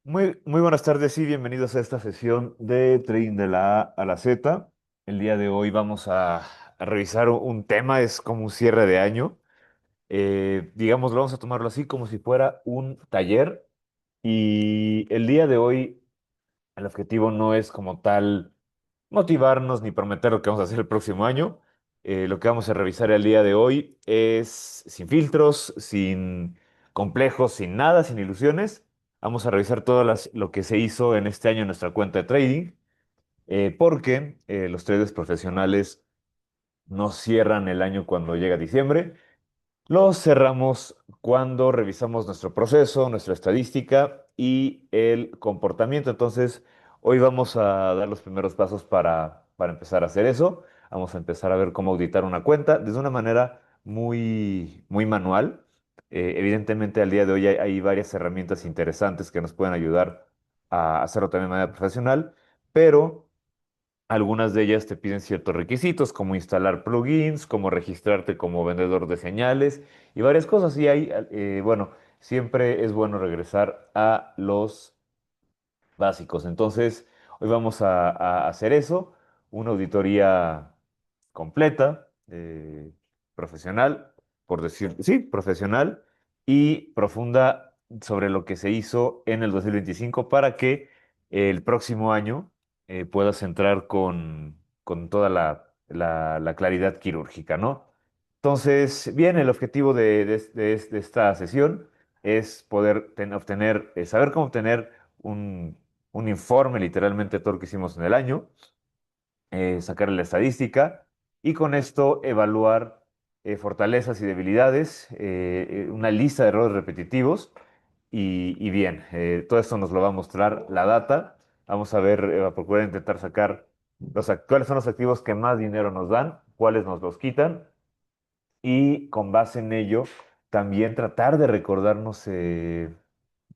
Muy buenas tardes y bienvenidos a esta sesión de Trading de la A a la Z. El día de hoy vamos a revisar un tema, es como un cierre de año. Digamos, vamos a tomarlo así como si fuera un taller. Y el día de hoy el objetivo no es como tal motivarnos ni prometer lo que vamos a hacer el próximo año. Lo que vamos a revisar el día de hoy es sin filtros, sin complejos, sin nada, sin ilusiones. Vamos a revisar lo que se hizo en este año en nuestra cuenta de trading, porque los traders profesionales no cierran el año cuando llega diciembre. Lo cerramos cuando revisamos nuestro proceso, nuestra estadística y el comportamiento. Entonces, hoy vamos a dar los primeros pasos para empezar a hacer eso. Vamos a empezar a ver cómo auditar una cuenta desde una manera muy manual. Evidentemente, al día de hoy hay varias herramientas interesantes que nos pueden ayudar a hacerlo también de manera profesional, pero algunas de ellas te piden ciertos requisitos, como instalar plugins, como registrarte como vendedor de señales y varias cosas. Y ahí, bueno, siempre es bueno regresar a los básicos. Entonces, hoy vamos a hacer eso, una auditoría completa, profesional, por decir, sí, profesional y profunda sobre lo que se hizo en el 2025 para que el próximo año puedas entrar con toda la claridad quirúrgica, ¿no? Entonces, bien, el objetivo de esta sesión es poder obtener, saber cómo obtener un informe literalmente de todo lo que hicimos en el año, sacar la estadística y con esto evaluar fortalezas y debilidades, una lista de errores repetitivos y bien, todo esto nos lo va a mostrar la data. Vamos a ver, a procurar intentar sacar cuáles son los activos que más dinero nos dan, cuáles nos los quitan y con base en ello también tratar de recordarnos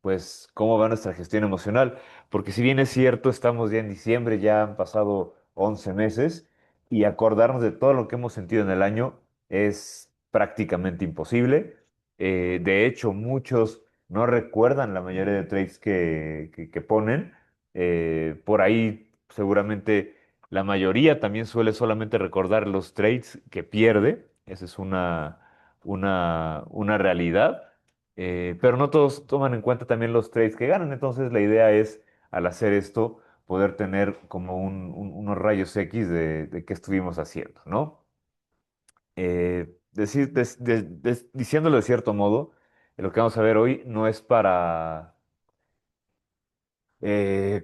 pues cómo va nuestra gestión emocional, porque si bien es cierto, estamos ya en diciembre, ya han pasado 11 meses y acordarnos de todo lo que hemos sentido en el año es prácticamente imposible. De hecho, muchos no recuerdan la mayoría de trades que ponen. Por ahí seguramente la mayoría también suele solamente recordar los trades que pierde. Esa es una realidad. Pero no todos toman en cuenta también los trades que ganan. Entonces la idea es, al hacer esto, poder tener como unos rayos X de qué estuvimos haciendo, ¿no? Diciéndolo de cierto modo, lo que vamos a ver hoy no es para,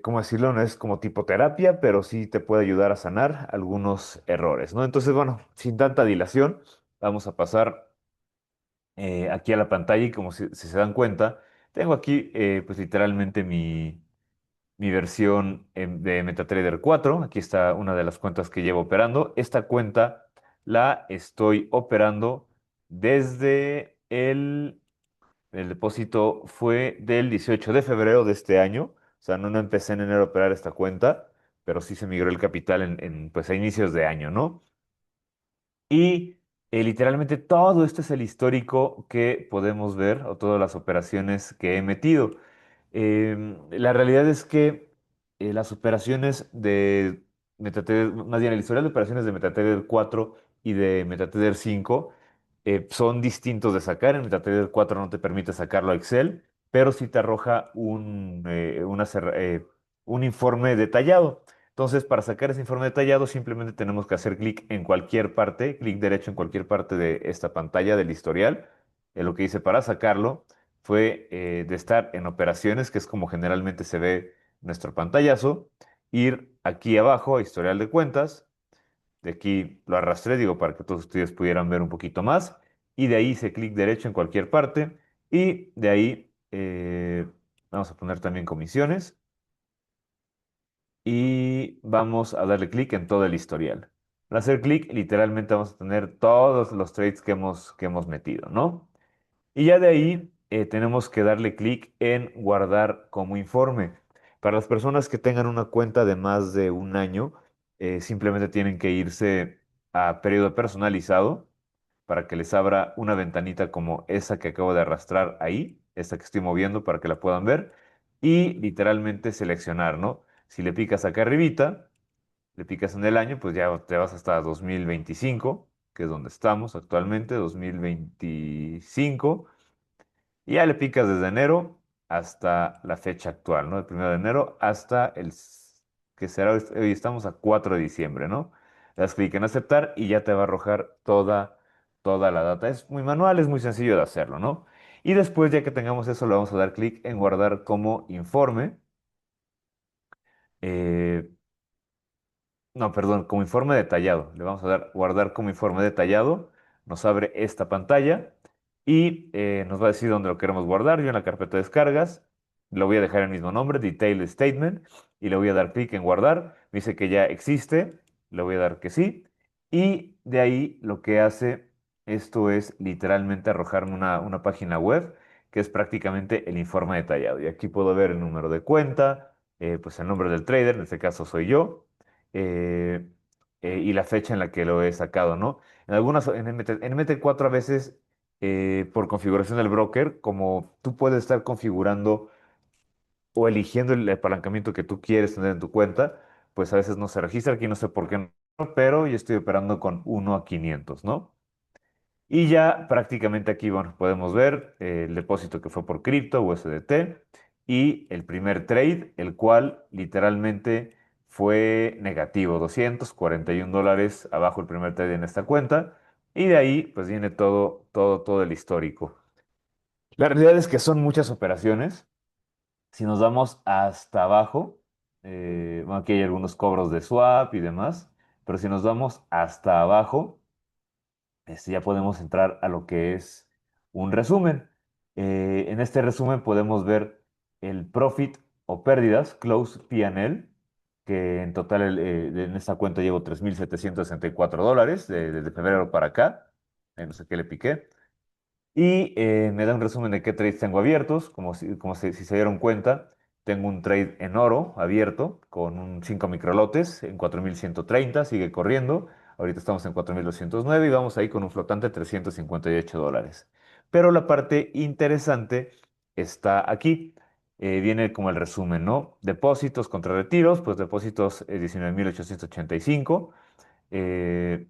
¿cómo decirlo? No es como tipo terapia, pero sí te puede ayudar a sanar algunos errores, ¿no? Entonces, bueno, sin tanta dilación, vamos a pasar aquí a la pantalla y como si se dan cuenta, tengo aquí pues literalmente mi versión de MetaTrader 4. Aquí está una de las cuentas que llevo operando. Esta cuenta la estoy operando desde el depósito fue del 18 de febrero de este año. O sea, no empecé en enero a operar esta cuenta, pero sí se migró el capital pues a inicios de año, ¿no? Y literalmente todo esto es el histórico que podemos ver o todas las operaciones que he metido. La realidad es que las operaciones de MetaTrader, más bien el historial de operaciones de MetaTrader 4 y de MetaTrader 5 son distintos de sacar. En MetaTrader 4 no te permite sacarlo a Excel, pero sí te arroja un informe detallado. Entonces, para sacar ese informe detallado, simplemente tenemos que hacer clic en cualquier parte, clic derecho en cualquier parte de esta pantalla del historial. Lo que hice para sacarlo fue de estar en operaciones, que es como generalmente se ve nuestro pantallazo, ir aquí abajo a historial de cuentas, de aquí lo arrastré, digo, para que todos ustedes pudieran ver un poquito más, y de ahí hice clic derecho en cualquier parte, y de ahí vamos a poner también comisiones y vamos a darle clic en todo el historial. Al hacer clic, literalmente vamos a tener todos los trades que hemos metido, ¿no? Y ya de ahí tenemos que darle clic en guardar como informe. Para las personas que tengan una cuenta de más de un año, simplemente tienen que irse a periodo personalizado para que les abra una ventanita como esa que acabo de arrastrar ahí, esta que estoy moviendo para que la puedan ver. y literalmente seleccionar, ¿no? Si le picas acá arribita, le picas en el año, pues ya te vas hasta 2025, que es donde estamos actualmente, 2025. Y ya le picas desde enero hasta la fecha actual, ¿no? El 1 de enero hasta que será, hoy estamos a 4 de diciembre, ¿no? Le das clic en aceptar y ya te va a arrojar toda la data. Es muy manual, es muy sencillo de hacerlo, ¿no? Y después, ya que tengamos eso, le vamos a dar clic en guardar como informe. Eh, no, perdón, como informe detallado. Le vamos a dar guardar como informe detallado. Nos abre esta pantalla y nos va a decir dónde lo queremos guardar. Yo en la carpeta de descargas lo voy a dejar el mismo nombre, Detail Statement, y le voy a dar clic en guardar. Me dice que ya existe, le voy a dar que sí. Y de ahí lo que hace esto es literalmente arrojarme una página web que es prácticamente el informe detallado. Y aquí puedo ver el número de cuenta, pues el nombre del trader, en este caso soy yo, eh, y la fecha en la que lo he sacado, ¿no? En MT4 a veces, por configuración del broker, como tú puedes estar configurando o eligiendo el apalancamiento que tú quieres tener en tu cuenta, pues a veces no se registra, aquí no sé por qué no, pero yo estoy operando con 1 a 500, ¿no? Y ya prácticamente aquí, bueno, podemos ver el depósito que fue por cripto, USDT, y el primer trade, el cual literalmente fue negativo, $241 abajo el primer trade en esta cuenta, y de ahí pues viene todo el histórico. La realidad es que son muchas operaciones. Si nos vamos hasta abajo, bueno, aquí hay algunos cobros de swap y demás, pero si nos vamos hasta abajo, ya podemos entrar a lo que es un resumen. En este resumen podemos ver el profit o pérdidas, close P&L, que en total en esta cuenta llevo $3,764 desde febrero para acá. No sé qué le piqué. Y me da un resumen de qué trades tengo abiertos. Si se dieron cuenta, tengo un trade en oro abierto con 5 microlotes en 4,130, sigue corriendo. Ahorita estamos en 4,209 y vamos ahí con un flotante de $358. Pero la parte interesante está aquí. Viene como el resumen, ¿no? Depósitos contra retiros, pues depósitos 19,885. Eh,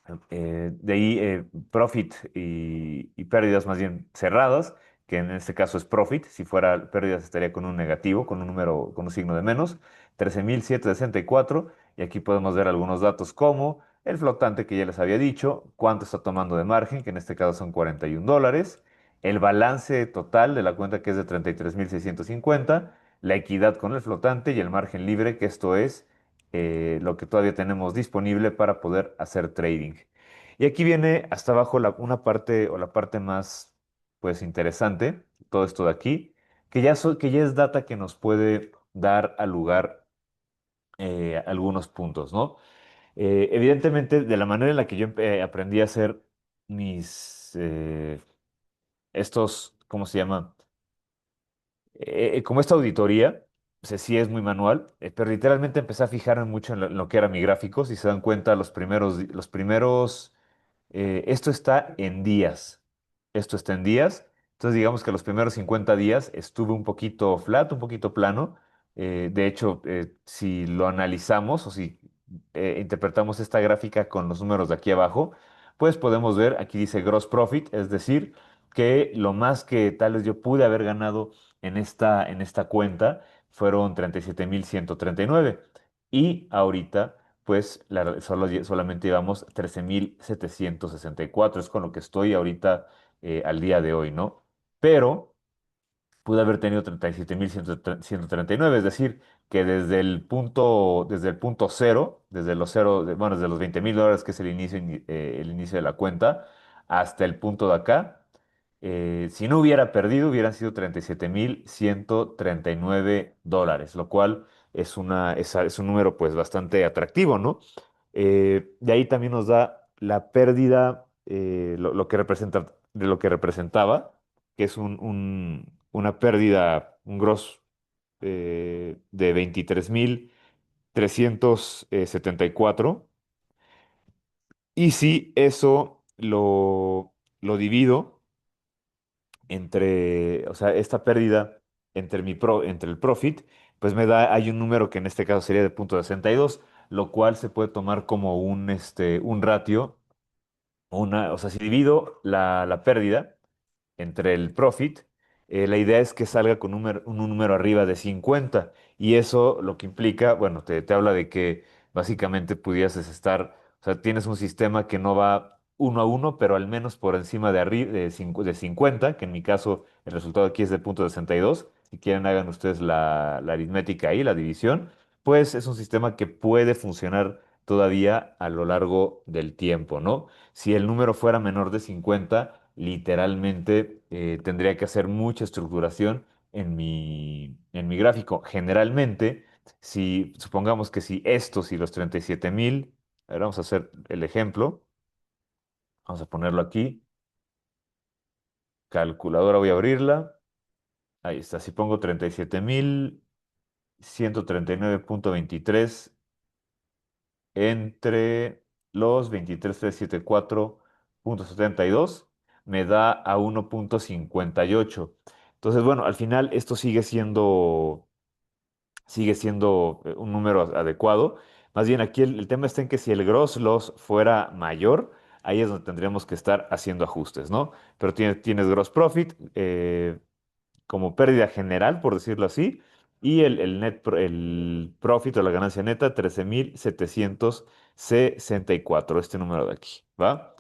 de ahí profit y pérdidas más bien cerradas, que en este caso es profit. Si fuera pérdidas estaría con un negativo, con un número, con un signo de menos, 13,764. Y aquí podemos ver algunos datos como el flotante que ya les había dicho, cuánto está tomando de margen, que en este caso son $41, el balance total de la cuenta que es de 33,650, la equidad con el flotante y el margen libre, que esto es lo que todavía tenemos disponible para poder hacer trading. Y aquí viene hasta abajo una parte o la parte más pues interesante, todo esto de aquí, que ya es data que nos puede dar al lugar algunos puntos, ¿no? Evidentemente, de la manera en la que yo aprendí a hacer ¿cómo se llama? Como esta auditoría, pues sí es muy manual, pero literalmente empecé a fijarme mucho en lo que era mi gráfico. Si se dan cuenta, esto está en días. Esto está en días. Entonces, digamos que los primeros 50 días estuve un poquito flat, un poquito plano. De hecho, si lo analizamos o si interpretamos esta gráfica con los números de aquí abajo, pues podemos ver, aquí dice gross profit, es decir, que lo más que tal vez yo pude haber ganado en esta cuenta fueron 37,139. Y ahorita pues solamente llevamos 13,764, es con lo que estoy ahorita al día de hoy, ¿no? Pero pude haber tenido 37,139, es decir, que desde el punto cero, bueno, desde los $20,000, que es el inicio de la cuenta, hasta el punto de acá, si no hubiera perdido, hubieran sido $37,139, lo cual es un número pues bastante atractivo, ¿no? De ahí también nos da la pérdida, lo que representa, de lo que representaba, que es una pérdida, un gross de 23,374. Y si eso lo divido o sea, esta pérdida entre el profit, pues hay un número que en este caso sería de 0,62, lo cual se puede tomar como un ratio, o sea, si divido la pérdida entre el profit, la idea es que salga con un número arriba de 50 y eso lo que implica, bueno, te habla de que básicamente pudieses estar, o sea, tienes un sistema que no va uno a uno, pero al menos por encima de 50, que en mi caso el resultado aquí es de 0,62. Si quieren hagan ustedes la aritmética ahí, la división, pues es un sistema que puede funcionar todavía a lo largo del tiempo, ¿no? Si el número fuera menor de 50, literalmente tendría que hacer mucha estructuración en mi gráfico. Generalmente, si supongamos que si los 37,000, a ver, vamos a hacer el ejemplo, vamos a ponerlo aquí, calculadora voy a abrirla, ahí está, si pongo 37,139,23 entre los 23,374,72 me da a 1,58. Entonces, bueno, al final esto sigue siendo un número adecuado. Más bien aquí el tema está en que si el gross loss fuera mayor, ahí es donde tendríamos que estar haciendo ajustes, ¿no? Pero tienes gross profit, como pérdida general, por decirlo así, y el profit o la ganancia neta, 13,764 este número de aquí, ¿va?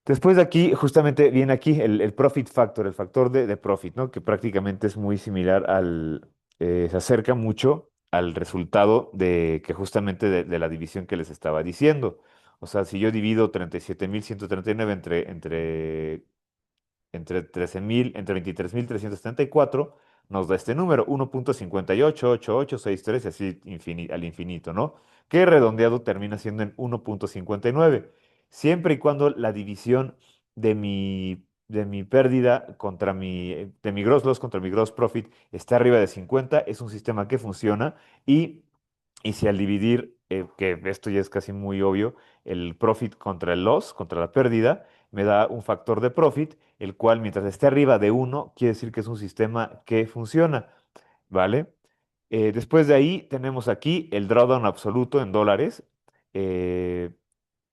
Después de aquí, justamente viene aquí el profit factor, el factor de profit, ¿no? Que prácticamente es muy similar se acerca mucho al resultado que justamente de la división que les estaba diciendo. O sea, si yo divido 37,139 entre 23,374 nos da este número, 1,588863 y así al infinito, ¿no? Que redondeado termina siendo en 1,59. Siempre y cuando la división de mi pérdida de mi gross loss contra mi gross profit esté arriba de 50, es un sistema que funciona y si al dividir, que esto ya es casi muy obvio, el profit contra el loss, contra la pérdida, me da un factor de profit, el cual mientras esté arriba de uno quiere decir que es un sistema que funciona, ¿vale? Después de ahí tenemos aquí el drawdown absoluto en dólares. eh,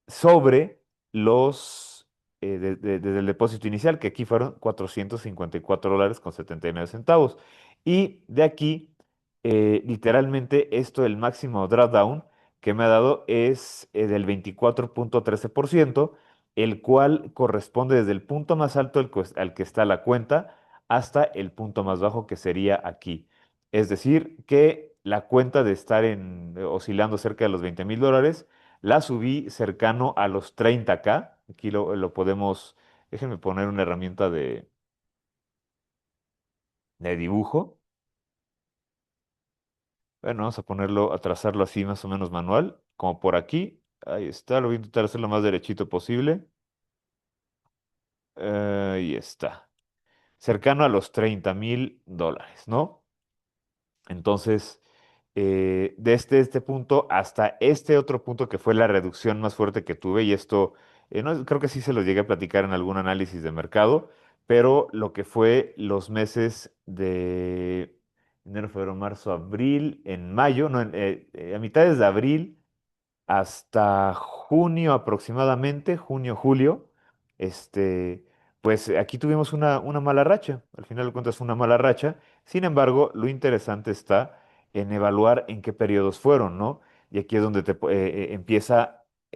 sobre desde el depósito inicial, que aquí fueron $454,79. Y de aquí, literalmente, el máximo drawdown que me ha dado es del 24,13%, el cual corresponde desde el punto más alto al que está la cuenta hasta el punto más bajo que sería aquí. Es decir, que la cuenta de estar oscilando cerca de los $20,000, la subí cercano a los 30K. Aquí lo podemos, déjenme poner una herramienta de dibujo. Bueno, vamos a ponerlo, a trazarlo así más o menos manual, como por aquí. Ahí está, lo voy a intentar hacer lo más derechito posible. Ahí está. Cercano a los $30,000, ¿no? Entonces, desde este punto hasta este otro punto que fue la reducción más fuerte que tuve, y esto no, creo que sí se lo llegué a platicar en algún análisis de mercado, pero lo que fue los meses de enero, febrero, marzo, abril, en mayo, no, a mitades de abril hasta junio aproximadamente, junio, julio, este, pues aquí tuvimos una mala racha. Al final de cuentas fue una mala racha. Sin embargo, lo interesante está en evaluar en qué periodos fueron, ¿no? Y aquí es donde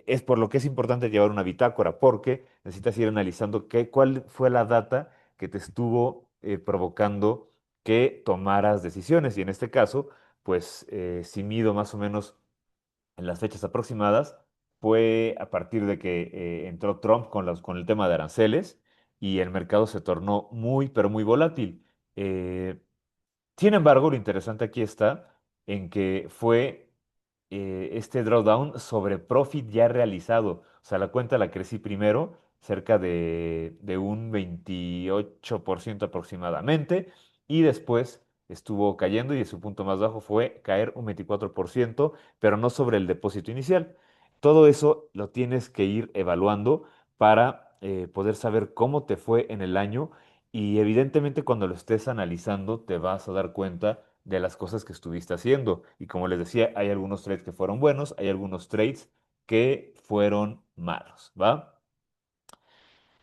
es por lo que es importante llevar una bitácora, porque necesitas ir analizando cuál fue la data que te estuvo provocando que tomaras decisiones. Y en este caso, pues si mido más o menos en las fechas aproximadas, fue a partir de que entró Trump con el tema de aranceles y el mercado se tornó muy, pero muy volátil. Eh, Sin embargo, lo interesante aquí está en que fue este drawdown sobre profit ya realizado. O sea, la cuenta la crecí primero, cerca de un 28% aproximadamente, y después estuvo cayendo y su punto más bajo fue caer un 24%, pero no sobre el depósito inicial. Todo eso lo tienes que ir evaluando para poder saber cómo te fue en el año Y evidentemente cuando lo estés analizando te vas a dar cuenta de las cosas que estuviste haciendo. Y como les decía, hay algunos trades que fueron buenos, hay algunos trades que fueron malos, ¿va?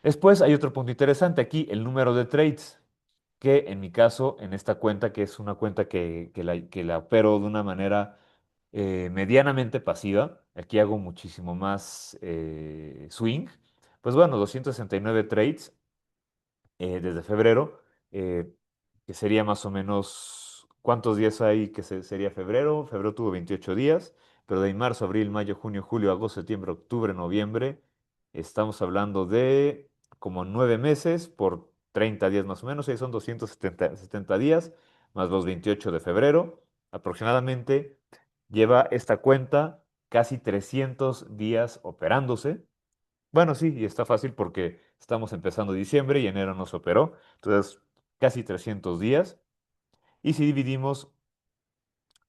Después hay otro punto interesante aquí, el número de trades, que en mi caso, en esta cuenta, que es una cuenta que la opero de una manera medianamente pasiva, aquí hago muchísimo más swing, pues bueno, 269 trades desde febrero, eh, que sería más o menos, ¿cuántos días hay que sería febrero? Febrero tuvo 28 días, pero de ahí marzo, abril, mayo, junio, julio, agosto, septiembre, octubre, noviembre, estamos hablando de como 9 meses por 30 días más o menos, ahí son 270 días, más los 28 de febrero, aproximadamente lleva esta cuenta casi 300 días operándose. Bueno, sí, y está fácil porque estamos empezando diciembre y enero nos operó, entonces casi 300 días. Y si dividimos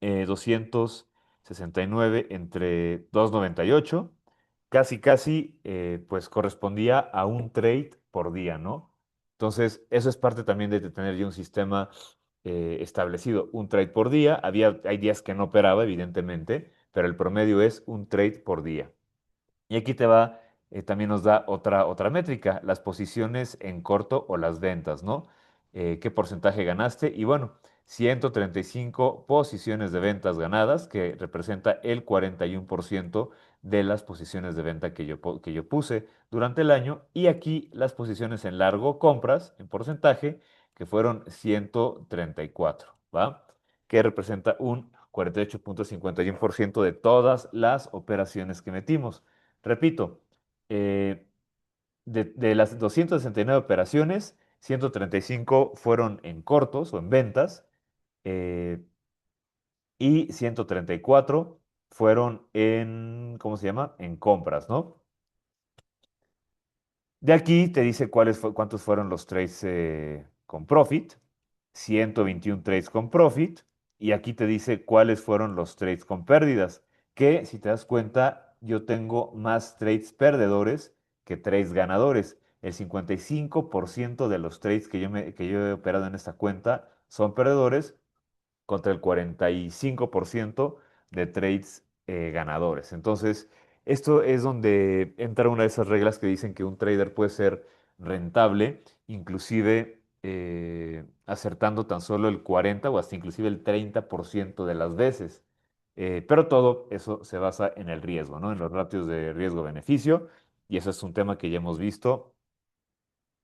269 entre 298, casi, pues correspondía a un trade por día, ¿no? Entonces, eso es parte también de tener ya un sistema establecido, un trade por día. Hay días que no operaba, evidentemente, pero el promedio es un trade por día. Y aquí también nos da otra métrica, las posiciones en corto o las ventas, ¿no? ¿Qué porcentaje ganaste? Y bueno, 135 posiciones de ventas ganadas, que representa el 41% de las posiciones de venta que yo puse durante el año. Y aquí las posiciones en largo compras, en porcentaje, que fueron 134, ¿va? Que representa un 48,51% de todas las operaciones que metimos. Repito, eh, de las 269 operaciones, 135 fueron en cortos o en ventas eh, y 134 fueron en, ¿cómo se llama? En compras, ¿no? De aquí te dice cuántos fueron los trades con profit, 121 trades con profit, y aquí te dice cuáles fueron los trades con pérdidas, que si te das cuenta, yo tengo más trades perdedores que trades ganadores. El 55% de los trades que yo he operado en esta cuenta son perdedores contra el 45% de trades ganadores. Entonces, esto es donde entra una de esas reglas que dicen que un trader puede ser rentable, inclusive acertando tan solo el 40 o hasta inclusive el 30% de las veces. Pero todo eso se basa en el riesgo, ¿no? En los ratios de riesgo-beneficio. Y eso es un tema que ya hemos visto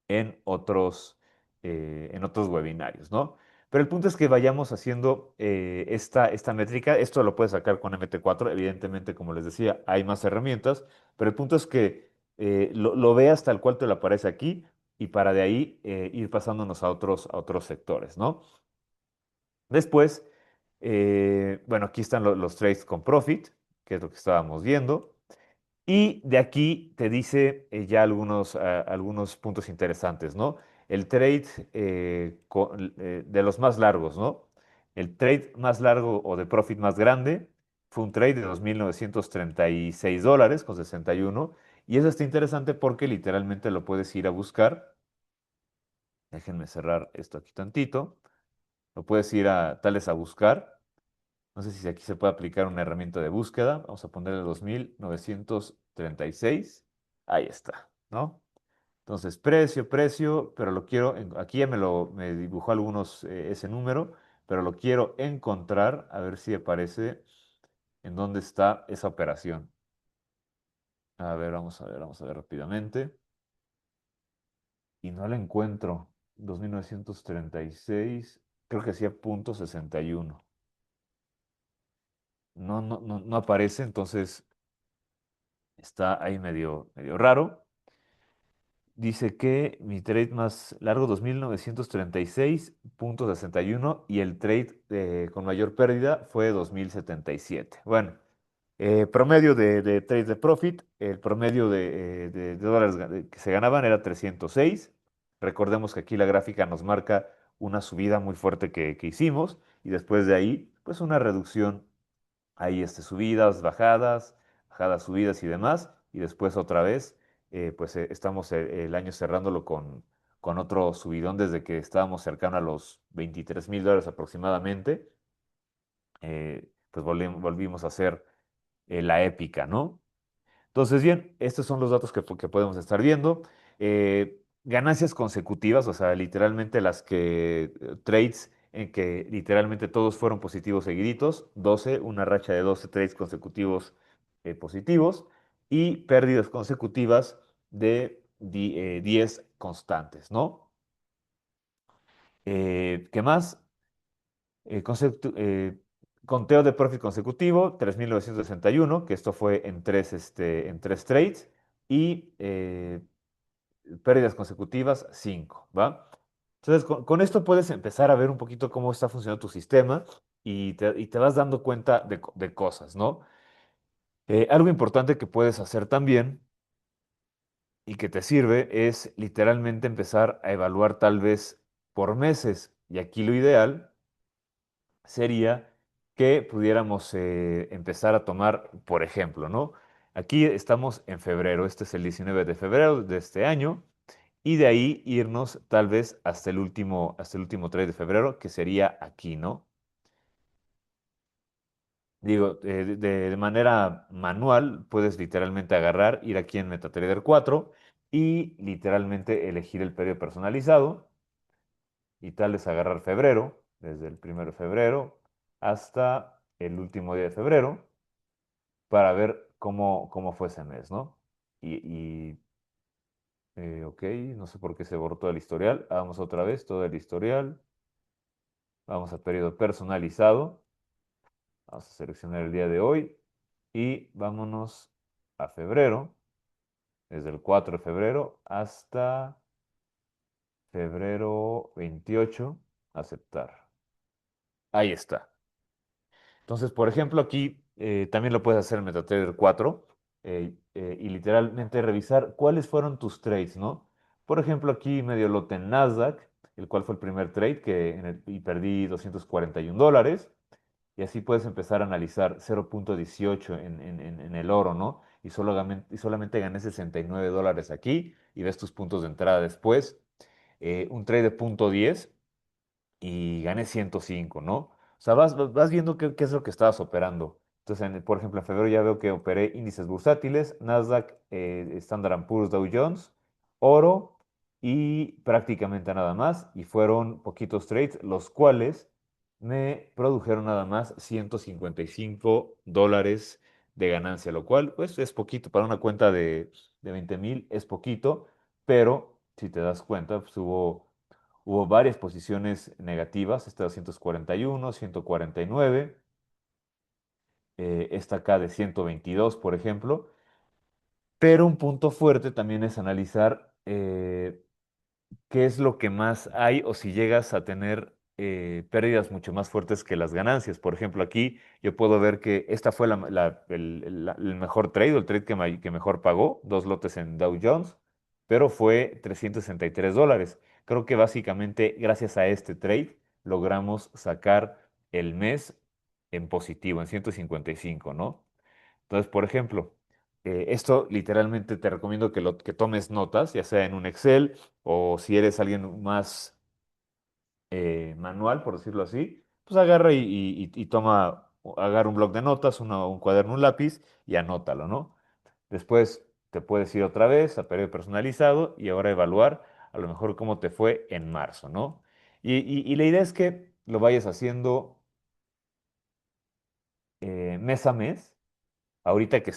en otros webinarios, ¿no? Pero el punto es que vayamos haciendo esta métrica. Esto lo puedes sacar con MT4. Evidentemente, como les decía, hay más herramientas, pero el punto es que lo veas tal cual te lo aparece aquí y para de ahí ir pasándonos a otros sectores, ¿no? Después, bueno, aquí están los trades con profit, que es lo que estábamos viendo. Y de aquí te dice ya algunos puntos interesantes, ¿no? El trade de los más largos, ¿no? El trade más largo o de profit más grande fue un trade de $2,936 con 61. Y eso está interesante porque literalmente lo puedes ir a buscar. Déjenme cerrar esto aquí tantito. Lo puedes ir tales a buscar. No sé si aquí se puede aplicar una herramienta de búsqueda. Vamos a ponerle 2,936. Ahí está, ¿no? Entonces, precio, pero lo quiero, aquí ya me dibujó ese número, pero lo quiero encontrar, a ver si aparece en dónde está esa operación. A ver, vamos a ver rápidamente. Y no la encuentro. 2,936, creo que hacía .61. No, no, no, no aparece, entonces está ahí medio raro. Dice que mi trade más largo, 2,936,61 y el trade con mayor pérdida fue 2,077. Bueno, promedio de trade de profit, el promedio de dólares que se ganaban era 306. Recordemos que aquí la gráfica nos marca una subida muy fuerte que hicimos y después de ahí, pues una reducción. Hay subidas, bajadas, bajadas, subidas y demás. Y después otra vez, pues estamos el año cerrándolo con con otro subidón desde que estábamos cercano a los $23,000 aproximadamente, pues volvimos a hacer la épica, ¿no? Entonces, bien, estos son los datos que podemos estar viendo. Ganancias consecutivas, o sea, literalmente trades en que literalmente todos fueron positivos seguiditos, 12, una racha de 12 trades consecutivos positivos y pérdidas consecutivas de 10 constantes, ¿no? ¿Qué más? Conteo de profit consecutivo, 3,961, que esto fue en tres trades, y pérdidas consecutivas, 5, ¿va? Entonces, con esto puedes empezar a ver un poquito cómo está funcionando tu sistema y te vas dando cuenta de cosas, ¿no? Algo importante que puedes hacer también y que te sirve es literalmente empezar a evaluar tal vez por meses. Y aquí lo ideal sería que pudiéramos empezar a tomar, por ejemplo, ¿no? Aquí estamos en febrero, este es el 19 de febrero de este año, y de ahí irnos tal vez hasta el último 3 de febrero, que sería aquí, ¿no? Digo, de manera manual, puedes literalmente agarrar, ir aquí en MetaTrader 4 y literalmente elegir el periodo personalizado y tal vez agarrar febrero, desde el 1 de febrero hasta el último día de febrero para ver cómo fue ese mes, ¿no? Ok, no sé por qué se borró todo el historial. Vamos otra vez, todo el historial. Vamos a periodo personalizado. Vamos a seleccionar el día de hoy y vámonos a febrero, desde el 4 de febrero hasta febrero 28, aceptar. Ahí está. Entonces, por ejemplo, aquí también lo puedes hacer en MetaTrader 4 y literalmente revisar cuáles fueron tus trades, ¿no? Por ejemplo, aquí medio lote en Nasdaq, el cual fue el primer trade y perdí $241. Y así puedes empezar a analizar 0,18 en el oro, ¿no? Y solamente gané $69 aquí y ves tus puntos de entrada después. Un trade de punto 10 y gané 105, ¿no? O sea, vas viendo qué es lo que estabas operando. Entonces, por ejemplo, en febrero ya veo que operé índices bursátiles, Nasdaq, Standard Poor's, Dow Jones, oro y prácticamente nada más. Y fueron poquitos trades, los cuales me produjeron nada más $155 de ganancia, lo cual pues es poquito. Para una cuenta de 20,000 es poquito, pero si te das cuenta, pues hubo varias posiciones negativas, esta 241, 149, esta acá de 122, por ejemplo. Pero un punto fuerte también es analizar qué es lo que más hay o si llegas a tener pérdidas mucho más fuertes que las ganancias. Por ejemplo, aquí yo puedo ver que esta fue el mejor trade, o el trade que mejor pagó, dos lotes en Dow Jones, pero fue $363. Creo que básicamente gracias a este trade logramos sacar el mes en positivo, en 155, ¿no? Entonces, por ejemplo, esto literalmente te recomiendo que tomes notas, ya sea en un Excel o si eres alguien más manual, por decirlo así, pues agarra y agarra un bloc de notas, un cuaderno, un lápiz y anótalo, ¿no? Después te puedes ir otra vez a periodo personalizado y ahora evaluar a lo mejor cómo te fue en marzo, ¿no? Y la idea es que lo vayas haciendo mes a mes. Ahorita que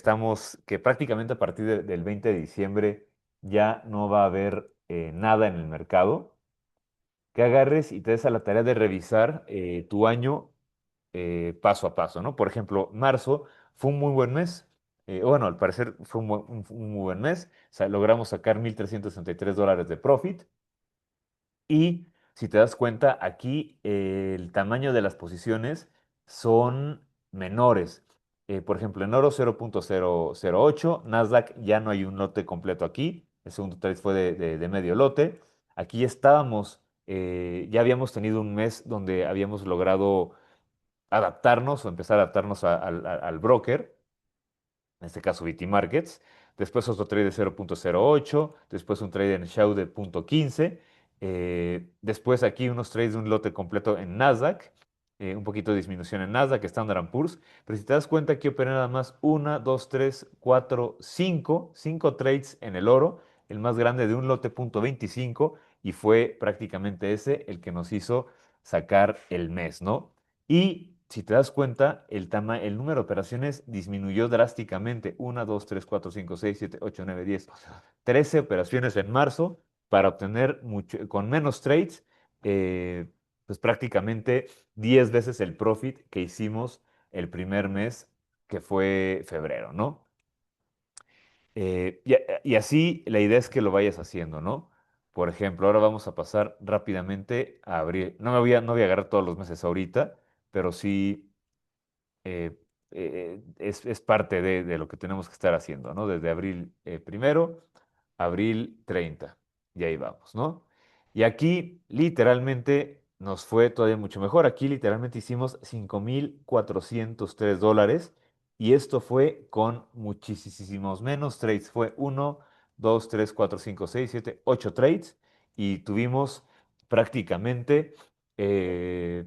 prácticamente a partir del 20 de diciembre ya no va a haber nada en el mercado, que agarres y te des a la tarea de revisar tu año paso a paso, ¿no? Por ejemplo, marzo fue un muy buen mes. Bueno, al parecer fue un muy buen mes. O sea, logramos sacar $1,363 de profit. Y si te das cuenta, aquí el tamaño de las posiciones son menores. Por ejemplo, en oro 0,008, Nasdaq ya no hay un lote completo aquí, el segundo trade fue de medio lote. Aquí ya habíamos tenido un mes donde habíamos logrado adaptarnos o empezar a adaptarnos al broker, en este caso BT Markets, después otro trade de 0,08, después un trade en Shao de 0,15 Después aquí unos trades de un lote completo en Nasdaq, un poquito de disminución en Nasdaq, Standard Poor's, pero si te das cuenta aquí operé nada más una, dos, tres, cuatro, cinco trades en el oro, el más grande de un lote punto 25 y fue prácticamente ese el que nos hizo sacar el mes, ¿no? Y si te das cuenta, el número de operaciones disminuyó drásticamente. Una, 2, 3, 4, 5, 6, 7, 8, 9, 10, 13 operaciones en marzo para obtener con menos trades, eh, pues prácticamente 10 veces el profit que hicimos el primer mes, que fue febrero, ¿no? Y así la idea es que lo vayas haciendo, ¿no? Por ejemplo, ahora vamos a pasar rápidamente a abril. No voy a agarrar todos los meses ahorita, pero sí eh, es parte de lo que tenemos que estar haciendo, ¿no? Desde abril primero, abril 30, y ahí vamos, ¿no? Y aquí literalmente nos fue todavía mucho mejor. Aquí literalmente hicimos $5,403 y esto fue con muchísimos menos trades. Fue uno, 2, 3, 4, 5, 6, 7, 8 trades y tuvimos prácticamente... eh,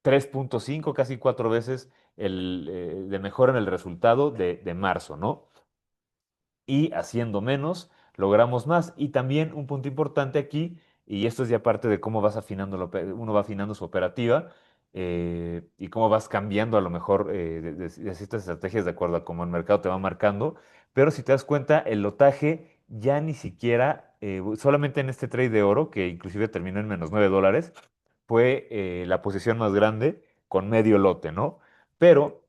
3.5 casi 4 veces de mejora en el resultado de marzo, ¿no? Y haciendo menos, logramos más. Y también un punto importante aquí, y esto es ya parte de cómo vas afinando, uno va afinando su operativa y cómo vas cambiando a lo mejor de ciertas estrategias de acuerdo a cómo el mercado te va marcando. Pero si te das cuenta, el lotaje ya ni siquiera, solamente en este trade de oro, que inclusive terminó en menos $9, fue la posición más grande con medio lote, ¿no? Pero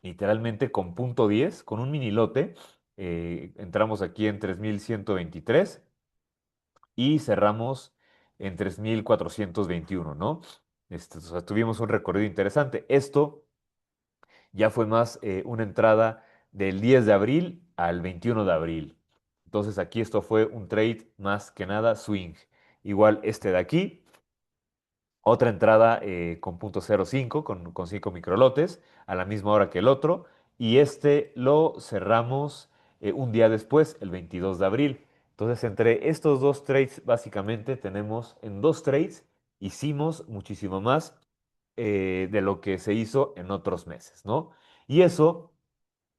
literalmente con punto 10 con un mini lote, entramos aquí en 3,123 y cerramos en 3,421, ¿no? O sea, tuvimos un recorrido interesante. Esto ya fue más una entrada del 10 de abril al 21 de abril. Entonces aquí esto fue un trade más que nada swing. Igual este de aquí. Otra entrada con punto .05, con 5 microlotes, a la misma hora que el otro. Y este lo cerramos un día después, el 22 de abril. Entonces, entre estos dos trades, básicamente tenemos en dos trades, hicimos muchísimo más de lo que se hizo en otros meses, ¿no? Y eso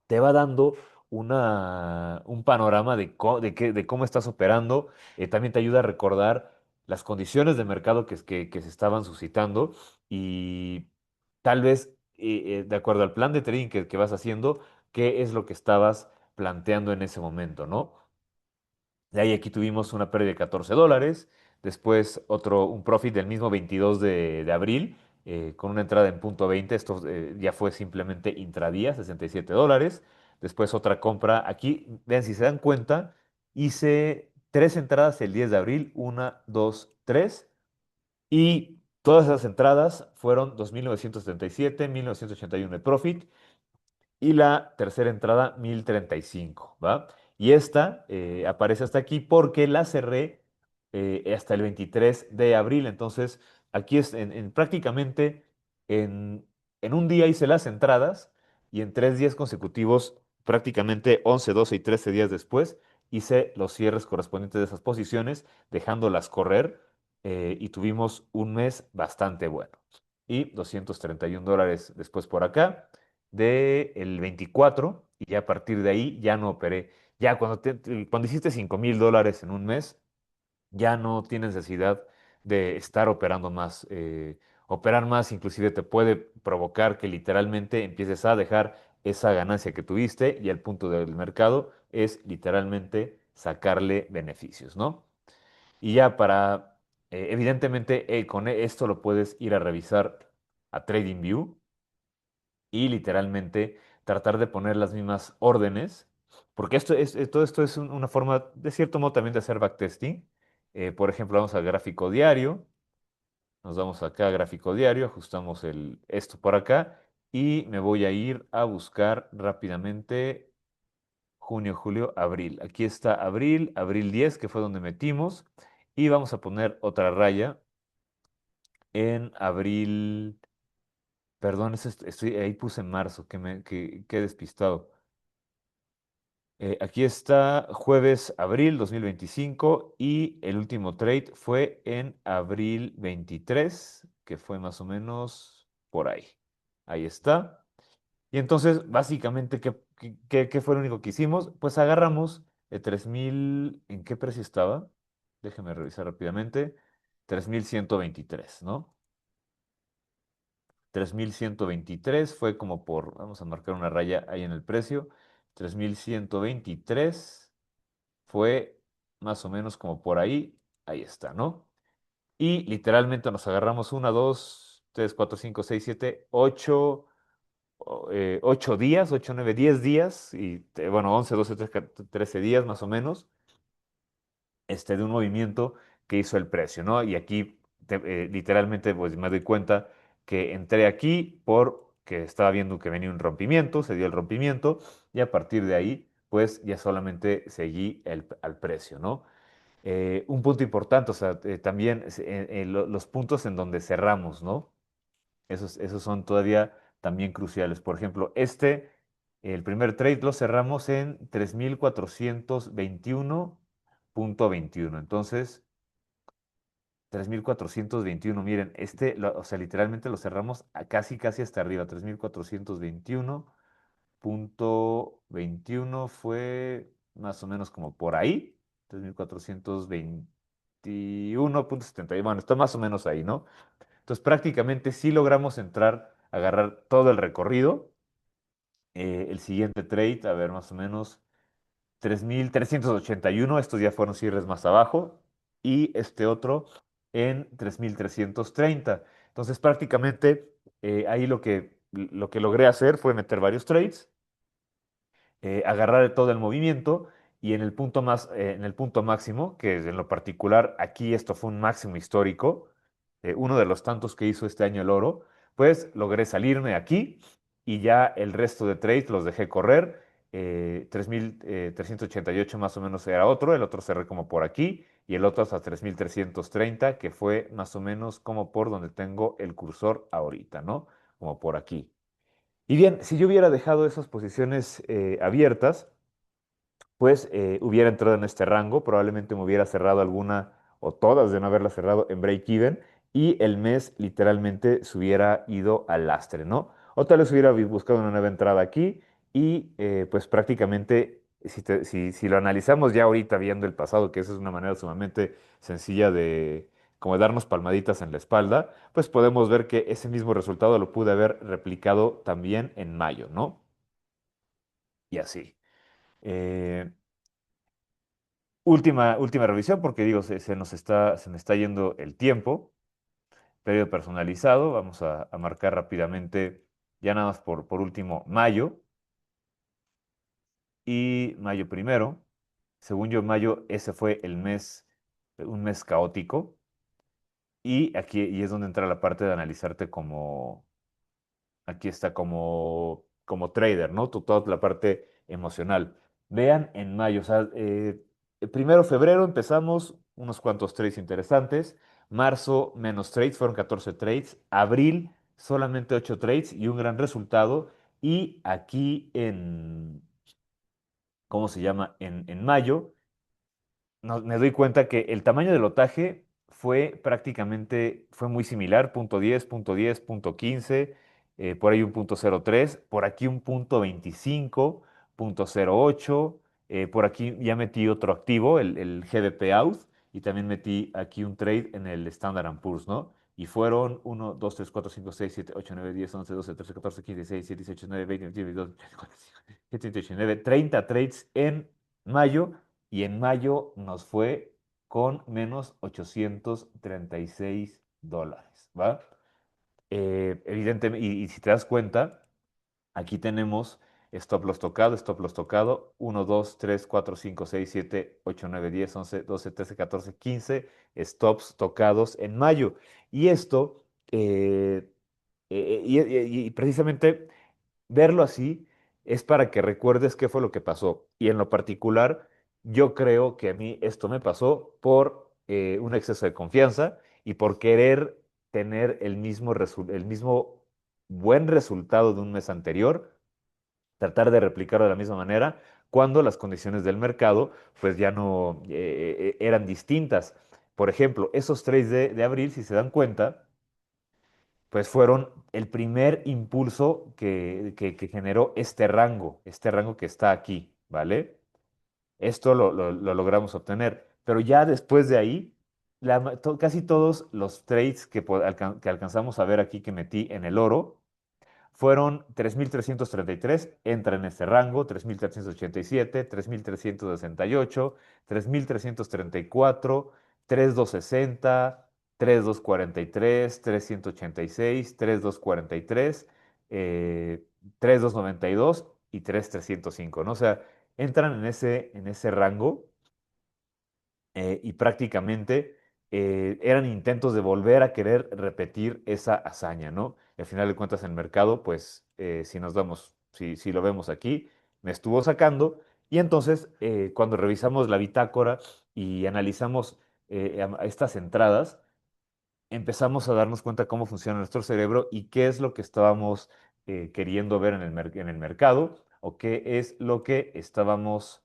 te va dando un panorama de cómo estás operando. También te ayuda a recordar las condiciones de mercado que se estaban suscitando y tal vez, de acuerdo al plan de trading que vas haciendo, qué es lo que estabas planteando en ese momento, ¿no? De ahí aquí tuvimos una pérdida de $14. Después un profit del mismo 22 de abril, con una entrada en punto 20. Esto ya fue simplemente intradía, $67. Después otra compra. Aquí, vean, si se dan cuenta, hice tres entradas el 10 de abril. Una, dos, tres. Y todas esas entradas fueron 2,977, 1,981 de profit y la tercera entrada 1,035, ¿va? Y esta aparece hasta aquí porque la cerré hasta el 23 de abril. Entonces, aquí es prácticamente en, en un día hice las entradas y en 3 días consecutivos, prácticamente 11, 12 y 13 días después, hice los cierres correspondientes de esas posiciones, dejándolas correr y tuvimos un mes bastante bueno. Y $231 después por acá del 24 y a partir de ahí ya no operé. Ya cuando hiciste $5,000 en un mes, ya no tienes necesidad de estar operando más. Operar más inclusive te puede provocar que literalmente empieces a dejar esa ganancia que tuviste y el punto del mercado es literalmente sacarle beneficios, ¿no? Y ya evidentemente con esto lo puedes ir a revisar a TradingView y literalmente tratar de poner las mismas órdenes, porque todo esto es una forma, de cierto modo, también de hacer backtesting. Por ejemplo, vamos al gráfico diario, nos vamos acá a gráfico diario, ajustamos esto por acá y me voy a ir a buscar rápidamente junio, julio, abril. Aquí está abril, abril 10, que fue donde metimos, y vamos a poner otra raya en abril. Perdón, ahí puse marzo, que he despistado. Aquí está jueves, abril 2025 y el último trade fue en abril 23, que fue más o menos por ahí. Ahí está. Y entonces, básicamente, ¿qué fue lo único que hicimos? Pues agarramos 3,000, ¿en qué precio estaba? Déjeme revisar rápidamente. 3,123, ¿no? 3,123 fue como por, vamos a marcar una raya ahí en el precio. 3,123 fue más o menos como por ahí. Ahí está, ¿no? Y literalmente nos agarramos una, dos, tres, cuatro, cinco, seis, siete, ocho. 8 días, 8, 9, 10 días, y bueno, 11, 12, 13 días más o menos, de un movimiento que hizo el precio, ¿no? Y aquí literalmente pues me doy cuenta que entré aquí porque estaba viendo que venía un rompimiento, se dio el rompimiento, y a partir de ahí, pues ya solamente seguí al precio, ¿no? Un punto importante, o sea, también los puntos en donde cerramos, ¿no? Esos son todavía también cruciales. Por ejemplo, el primer trade lo cerramos en 3,421,21. Entonces, 3,421, miren, o sea, literalmente lo cerramos casi, casi hasta arriba. 3,421,21 fue más o menos como por ahí. 3,421,70. Bueno, está más o menos ahí, ¿no? Entonces prácticamente sí logramos entrar, agarrar todo el recorrido. El siguiente trade, a ver, más o menos 3,381. Estos ya fueron cierres más abajo, y este otro en 3,330. Entonces prácticamente ahí lo que logré hacer fue meter varios trades, agarrar todo el movimiento, y en el punto máximo, que en lo particular aquí esto fue un máximo histórico, uno de los tantos que hizo este año el oro, pues logré salirme aquí, y ya el resto de trades los dejé correr. 3,388 más o menos era otro, el otro cerré como por aquí, y el otro hasta 3,330, que fue más o menos como por donde tengo el cursor ahorita, ¿no? Como por aquí. Y bien, si yo hubiera dejado esas posiciones abiertas, pues hubiera entrado en este rango, probablemente me hubiera cerrado alguna o todas de no haberla cerrado en break-even, y el mes literalmente se hubiera ido al lastre, ¿no? O tal vez hubiera buscado una nueva entrada aquí, y pues prácticamente, si lo analizamos ya ahorita viendo el pasado, que esa es una manera sumamente sencilla de como darnos palmaditas en la espalda, pues podemos ver que ese mismo resultado lo pude haber replicado también en mayo, ¿no? Y así. Eh, última revisión, porque digo, se me está yendo el tiempo. Periodo personalizado, vamos a marcar rápidamente, ya nada más por último, mayo, y mayo primero. Según yo, mayo, ese fue un mes caótico, y aquí y es donde entra la parte de analizarte como, aquí está como trader, ¿no? Toda la parte emocional. Vean en mayo, o sea, el primero de febrero empezamos unos cuantos trades interesantes. Marzo, menos trades, fueron 14 trades. Abril, solamente 8 trades y un gran resultado. Y aquí ¿cómo se llama? En mayo, me doy cuenta que el tamaño del lotaje fue muy similar, punto 10, punto 10, punto 15, por ahí un punto 0,3, por aquí un punto 25, punto 0,8, por aquí ya metí otro activo, el GBP Out, y también metí aquí un trade en el Standard Poor's, ¿no? Y fueron 1, 2, 3, 4, 5, 6, 7, 8, 9, 10, 11, 12, 13, 14, 15, 16, 17, 18, 19, 20, 21, 22, 23, 24, 25, 27, 28, 29, 30 trades en mayo, y en mayo nos fue con menos $836, ¿va? Evidentemente, y si te das cuenta, aquí tenemos stop loss tocado, 1, 2, 3, 4, 5, 6, 7, 8, 9, 10, 11, 12, 13, 14, 15 stops tocados en mayo. Y esto, y precisamente verlo así es para que recuerdes qué fue lo que pasó. Y en lo particular, yo creo que a mí esto me pasó por un exceso de confianza y por querer tener el mismo buen resultado de un mes anterior, tratar de replicarlo de la misma manera, cuando las condiciones del mercado pues ya no eran distintas. Por ejemplo, esos trades de abril, si se dan cuenta, pues fueron el primer impulso que generó este rango que está aquí, ¿vale? Esto lo logramos obtener, pero ya después de ahí, casi todos los trades que alcanzamos a ver aquí que metí en el oro, fueron 3.333, entra en este rango, 3.387, 3.368, 3.334, 3.260, 3.243, 3.186, 3.243, eh, 3.292 y 3.305, ¿no? O sea, entran en ese rango y prácticamente eran intentos de volver a querer repetir esa hazaña, ¿no? Y al final de cuentas el mercado, pues si nos damos, si lo vemos aquí, me estuvo sacando y entonces cuando revisamos la bitácora y analizamos estas entradas, empezamos a darnos cuenta cómo funciona nuestro cerebro y qué es lo que estábamos queriendo ver en en el mercado o qué es lo que estábamos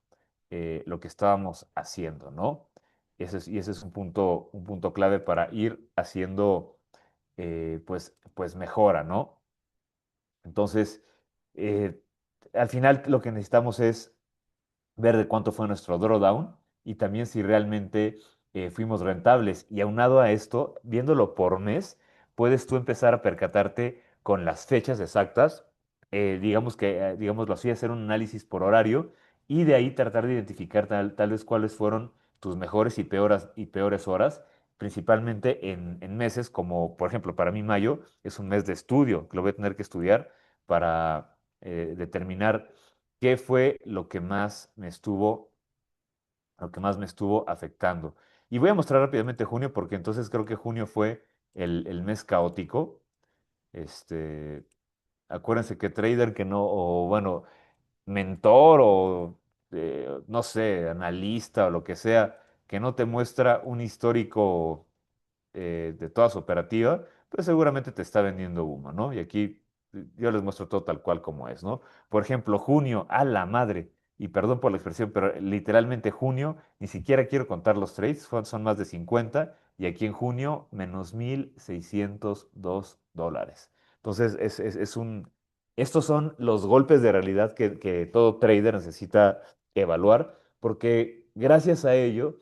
haciendo, ¿no? Y ese es un punto clave para ir haciendo, pues mejora, ¿no? Entonces, eh, al final lo que necesitamos es ver de cuánto fue nuestro drawdown y también si realmente fuimos rentables. Y aunado a esto, viéndolo por mes, puedes tú empezar a percatarte con las fechas exactas, digámoslo así, hacer un análisis por horario y de ahí tratar de identificar tal vez cuáles fueron tus mejores y peores horas, principalmente en meses como, por ejemplo, para mí mayo es un mes de estudio, que lo voy a tener que estudiar para determinar qué fue lo que más me estuvo afectando. Y voy a mostrar rápidamente junio porque entonces creo que junio fue el mes caótico. Este, acuérdense que trader que no, o bueno, mentor o no sé, analista o lo que sea, que no te muestra un histórico de toda su operativa, pues seguramente te está vendiendo humo, ¿no? Y aquí yo les muestro todo tal cual como es, ¿no? Por ejemplo, junio, a la madre, y perdón por la expresión, pero literalmente junio, ni siquiera quiero contar los trades, son más de 50, y aquí en junio, menos $1,602. Entonces, estos son los golpes de realidad que todo trader necesita evaluar, porque gracias a ello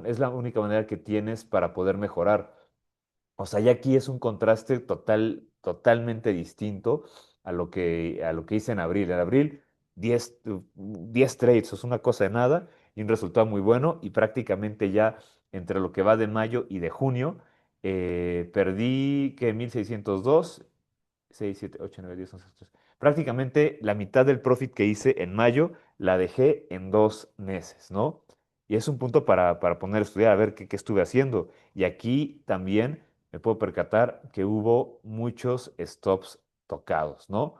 es la única manera que tienes para poder mejorar. O sea, ya aquí es un contraste totalmente distinto a lo que hice en abril. En abril, 10 trades, es una cosa de nada y un resultado muy bueno. Y prácticamente ya entre lo que va de mayo y de junio, perdí que 1,602 6 7 8 9 10 11 12. Prácticamente la mitad del profit que hice en mayo la dejé en 2 meses, ¿no? Y es un punto para poner a estudiar, a ver qué estuve haciendo. Y aquí también me puedo percatar que hubo muchos stops tocados, ¿no?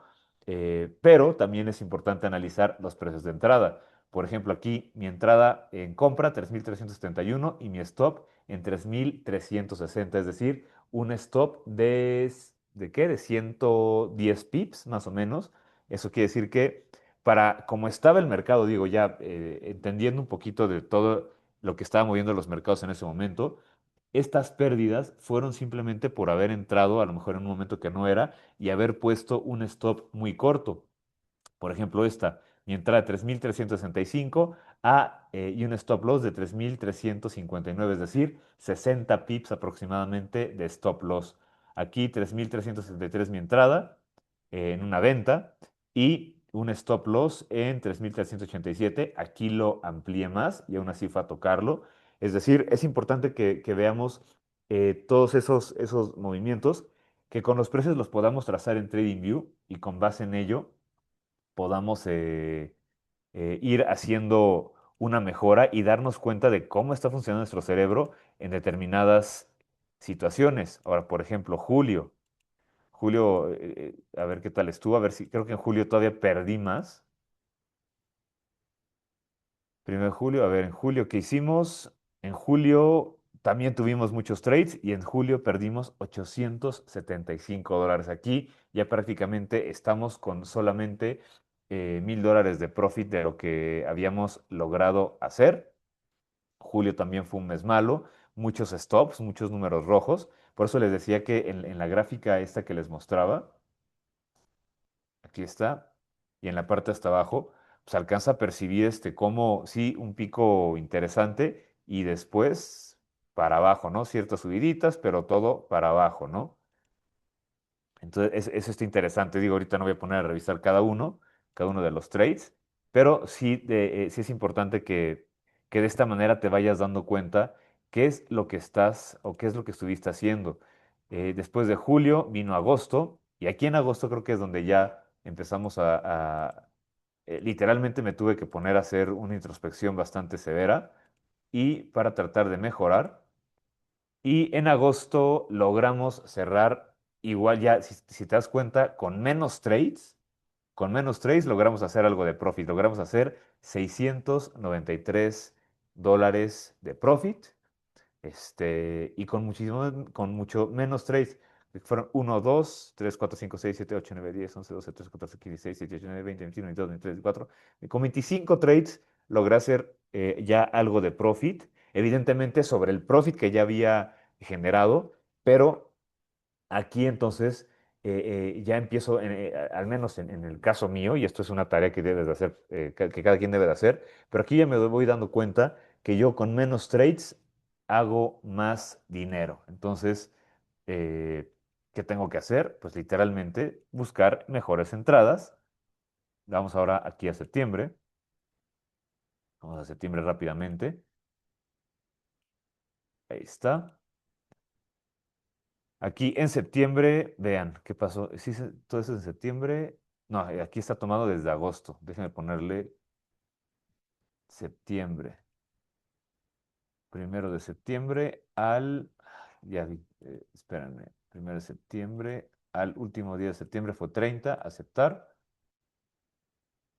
Pero también es importante analizar los precios de entrada. Por ejemplo, aquí mi entrada en compra 3.371 y mi stop en 3.360, es decir, un stop ¿de qué? De 110 pips, más o menos. Eso quiere decir que como estaba el mercado, digo, ya entendiendo un poquito de todo lo que estaba moviendo los mercados en ese momento, estas pérdidas fueron simplemente por haber entrado a lo mejor en un momento que no era y haber puesto un stop muy corto. Por ejemplo, mi entrada de 3.365 y un stop loss de 3.359, es decir, 60 pips aproximadamente de stop loss. Aquí 3.363 mi entrada en una venta y un stop loss en 3.387. Aquí lo amplié más y aún así fue a tocarlo. Es decir, es importante que veamos todos esos movimientos, que con los precios los podamos trazar en TradingView y con base en ello podamos ir haciendo una mejora y darnos cuenta de cómo está funcionando nuestro cerebro en determinadas situaciones. Ahora, por ejemplo, julio. Julio, a ver qué tal estuvo, a ver si creo que en julio todavía perdí más. Primero de julio, a ver, en julio, ¿qué hicimos? En julio también tuvimos muchos trades y en julio perdimos $875. Aquí ya prácticamente estamos con solamente $1,000 de profit de lo que habíamos logrado hacer. Julio también fue un mes malo, muchos stops, muchos números rojos. Por eso les decía que en la gráfica esta que les mostraba, aquí está, y en la parte hasta abajo, pues alcanza a percibir como sí, un pico interesante y después para abajo, ¿no? Ciertas subiditas, pero todo para abajo, ¿no? Entonces, eso está interesante. Digo, ahorita no voy a poner a revisar cada uno de los trades, pero sí, sí es importante que de esta manera te vayas dando cuenta qué es lo que estás o qué es lo que estuviste haciendo. Después de julio vino agosto, y aquí en agosto creo que es donde ya empezamos literalmente me tuve que poner a hacer una introspección bastante severa y para tratar de mejorar. Y en agosto logramos cerrar igual ya, si te das cuenta, con menos trades logramos hacer algo de profit, logramos hacer $693 de profit, y con mucho menos trades, que fueron 1, 2, 3, 4, 5, 6, 7, 8, 9, 10, 11, 12, 13, 14, 15, 16, 17, 19, 20, 21, 22, 23, 24. Con 25 trades logré hacer ya algo de profit, evidentemente sobre el profit que ya había generado, pero aquí entonces ya empiezo, al menos en el caso mío, y esto es una tarea que debes de hacer, que cada quien debe de hacer, pero aquí ya me voy dando cuenta que yo con menos trades hago más dinero. Entonces, eh, ¿qué tengo que hacer? Pues literalmente buscar mejores entradas. Vamos ahora aquí a septiembre. Vamos a septiembre rápidamente. Ahí está. Aquí en septiembre, vean, ¿qué pasó? Sí, todo eso en septiembre. No, aquí está tomado desde agosto. Déjenme ponerle septiembre. 1 de septiembre al... Ya vi, espérenme. 1 de septiembre al último día de septiembre fue 30, aceptar.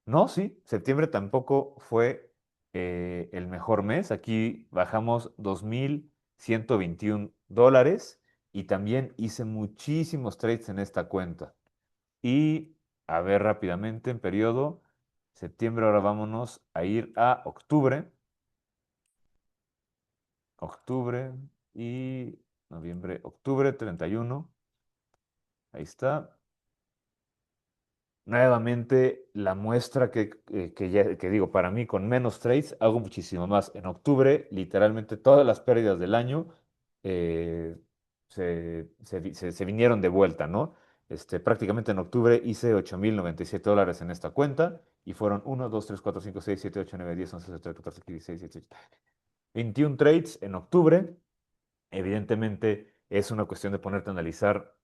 No, sí, septiembre tampoco fue el mejor mes. Aquí bajamos $2,121 y también hice muchísimos trades en esta cuenta. Y a ver rápidamente en periodo, septiembre, ahora vámonos a ir a octubre, octubre y noviembre, octubre 31, ahí está. Nuevamente, la muestra que digo, para mí con menos trades hago muchísimo más. En octubre, literalmente todas las pérdidas del año eh, se vinieron de vuelta, ¿no? Prácticamente en octubre hice $8,097 en esta cuenta y fueron 1, 2, 3, 4, 5, 6, 7, 8, 9, 10, 11, 12, 13, 14, 15, 16, 17, 21 trades en octubre. Evidentemente es una cuestión de ponerte a analizar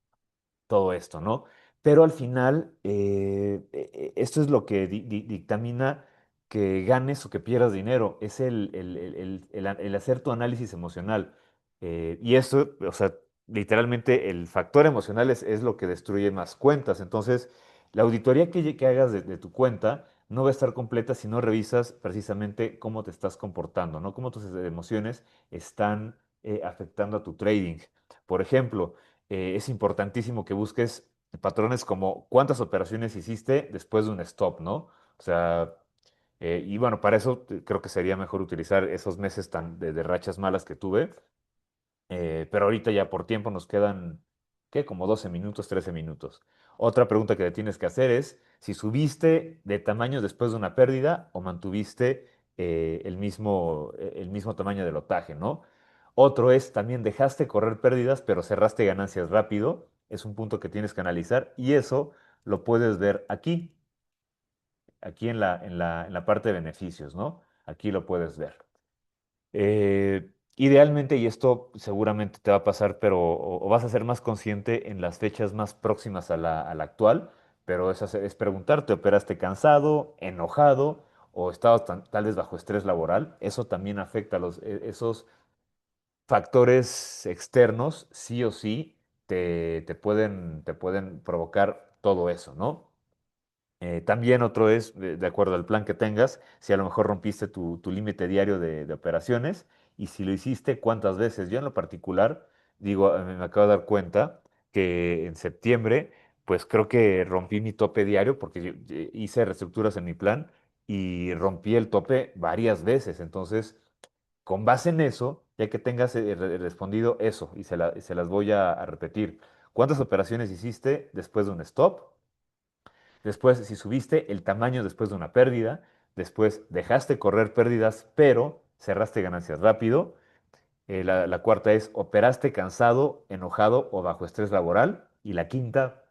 todo esto, ¿no? Pero al final, esto es lo que dictamina que ganes o que pierdas dinero, es el hacer tu análisis emocional. Y esto, o sea, literalmente el factor emocional es lo que destruye más cuentas. Entonces, la auditoría que hagas de tu cuenta no va a estar completa si no revisas precisamente cómo te estás comportando, ¿no? Cómo tus emociones están afectando a tu trading. Por ejemplo, es importantísimo que busques patrones como cuántas operaciones hiciste después de un stop, ¿no? O sea, y bueno, para eso creo que sería mejor utilizar esos meses de rachas malas que tuve, pero ahorita ya por tiempo nos quedan, ¿qué? Como 12 minutos, 13 minutos. Otra pregunta que te tienes que hacer es si subiste de tamaño después de una pérdida o mantuviste el mismo tamaño de lotaje, ¿no? Otro es también dejaste correr pérdidas, pero cerraste ganancias rápido. Es un punto que tienes que analizar y eso lo puedes ver aquí en la parte de beneficios, ¿no? Aquí lo puedes ver. Idealmente, y esto seguramente te va a pasar, pero o vas a ser más consciente en las fechas más próximas a la actual, pero es preguntarte, ¿operaste cansado, enojado o estabas tal vez bajo estrés laboral? Eso también afecta esos factores externos, sí o sí, te pueden provocar todo eso, ¿no? También otro es, de acuerdo al plan que tengas, si a lo mejor rompiste tu límite diario de operaciones y si lo hiciste, cuántas veces. Yo en lo particular, digo, me acabo de dar cuenta que en septiembre pues creo que rompí mi tope diario porque hice reestructuras en mi plan y rompí el tope varias veces. Entonces, con base en eso, ya que tengas respondido eso y se las voy a repetir. ¿Cuántas operaciones hiciste después de un stop? Después, si subiste el tamaño después de una pérdida. Después, dejaste correr pérdidas, pero cerraste ganancias rápido. La cuarta es, operaste cansado, enojado o bajo estrés laboral. Y la quinta,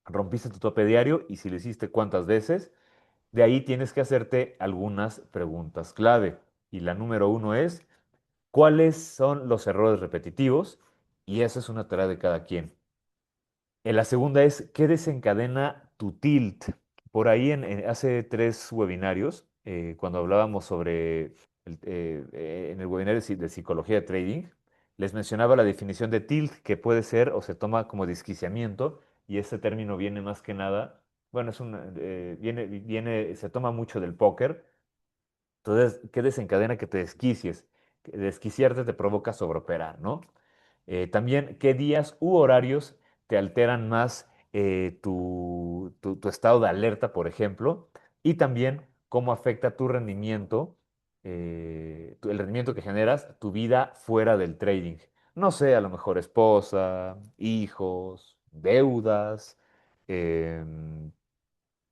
rompiste tu tope diario y si lo hiciste cuántas veces. De ahí tienes que hacerte algunas preguntas clave. Y la número uno es, ¿cuáles son los errores repetitivos? Y esa es una tarea de cada quien. La segunda es, ¿qué desencadena tu tilt? Por ahí hace tres webinarios, cuando hablábamos sobre, en el webinar de psicología de trading, les mencionaba la definición de tilt, que puede ser o se toma como desquiciamiento, y este término viene más que nada, bueno, se toma mucho del póker. Entonces, ¿qué desencadena que te desquicies? Que desquiciarte te provoca sobreoperar, ¿no? También, ¿qué días u horarios te alteran más tu estado de alerta, por ejemplo? Y también, ¿cómo afecta tu rendimiento, el rendimiento que generas, tu vida fuera del trading? No sé, a lo mejor esposa, hijos, deudas, em,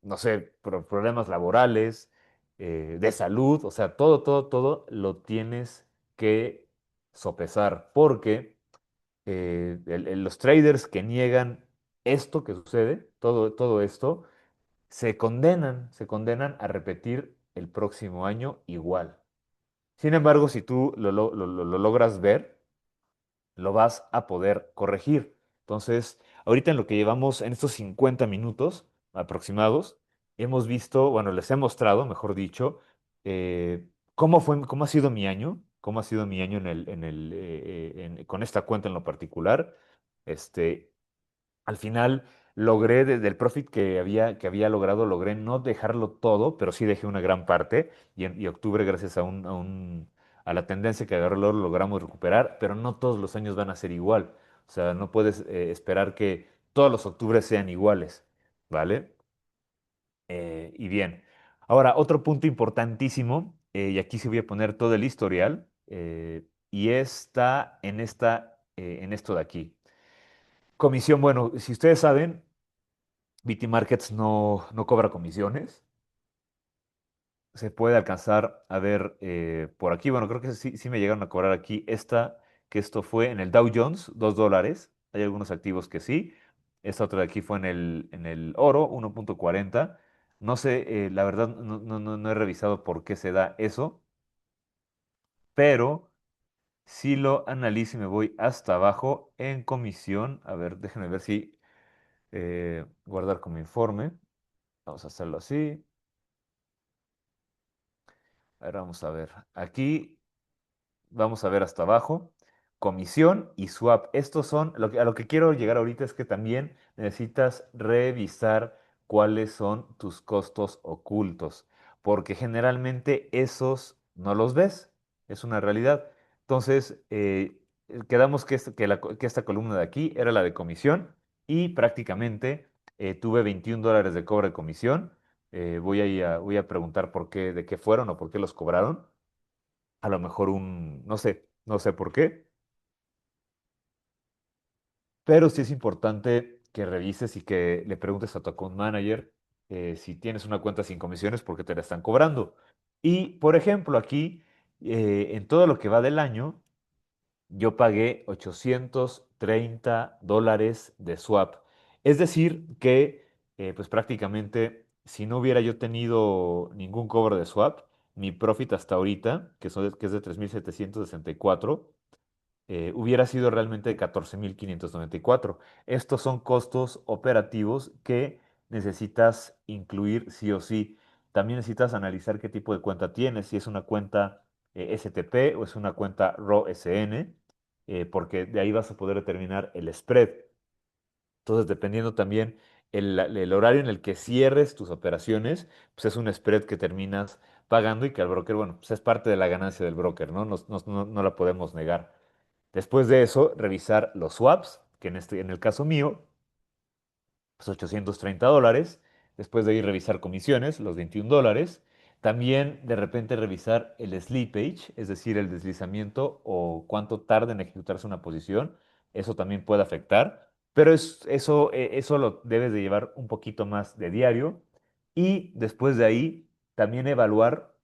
no sé, problemas laborales, de salud, o sea, todo lo tienes que sopesar, porque los traders que niegan esto que sucede, todo esto, se condenan a repetir el próximo año igual. Sin embargo, si tú lo logras ver, lo vas a poder corregir. Entonces, ahorita en lo que llevamos en estos 50 minutos aproximados, hemos visto, bueno, les he mostrado, mejor dicho, cómo ha sido mi año, cómo ha sido mi año con esta cuenta en lo particular. Este, Al final logré, del profit que había logrado, logré no dejarlo todo, pero sí dejé una gran parte. Y octubre, gracias a la tendencia que agarró, lo logramos recuperar, pero no todos los años van a ser igual. O sea, no puedes esperar que todos los octubres sean iguales, ¿vale? Y bien, ahora otro punto importantísimo, y aquí sí voy a poner todo el historial, y está en esto de aquí. Comisión, bueno, si ustedes saben, BT Markets no cobra comisiones. Se puede alcanzar a ver por aquí. Bueno, creo que sí me llegaron a cobrar aquí que esto fue en el Dow Jones, $2. Hay algunos activos que sí. Esta otra de aquí fue en el oro, 1.40. No sé, la verdad no he revisado por qué se da eso, pero si lo analizo y me voy hasta abajo en comisión, a ver, déjenme ver si guardar como informe. Vamos a hacerlo así. A ver, vamos a ver. Aquí vamos a ver hasta abajo. Comisión y swap. Estos son, a lo que quiero llegar ahorita es que también necesitas revisar cuáles son tus costos ocultos, porque generalmente esos no los ves. Es una realidad. Entonces, quedamos que esta columna de aquí era la de comisión y prácticamente tuve $21 de cobro de comisión. Voy a preguntar por qué, de qué fueron o por qué los cobraron. A lo mejor no sé por qué, pero sí es importante que revises y que le preguntes a tu account manager si tienes una cuenta sin comisiones porque te la están cobrando. Y, por ejemplo, aquí, en todo lo que va del año, yo pagué $830 de swap. Es decir, que pues prácticamente si no hubiera yo tenido ningún cobro de swap, mi profit hasta ahorita, que es de 3,764, hubiera sido realmente de 14,594. Estos son costos operativos que necesitas incluir sí o sí. También necesitas analizar qué tipo de cuenta tienes, si es una cuenta STP o es una cuenta RAW SN, porque de ahí vas a poder determinar el spread. Entonces, dependiendo también el horario en el que cierres tus operaciones, pues es un spread que terminas pagando y que al broker, bueno, pues es parte de la ganancia del broker, ¿no? No la podemos negar. Después de eso, revisar los swaps, que en el caso mío, los $830. Después de ahí revisar comisiones, los $21. También de repente revisar el slippage, es decir, el deslizamiento o cuánto tarda en ejecutarse una posición. Eso también puede afectar, pero eso lo debes de llevar un poquito más de diario. Y después de ahí, también evaluar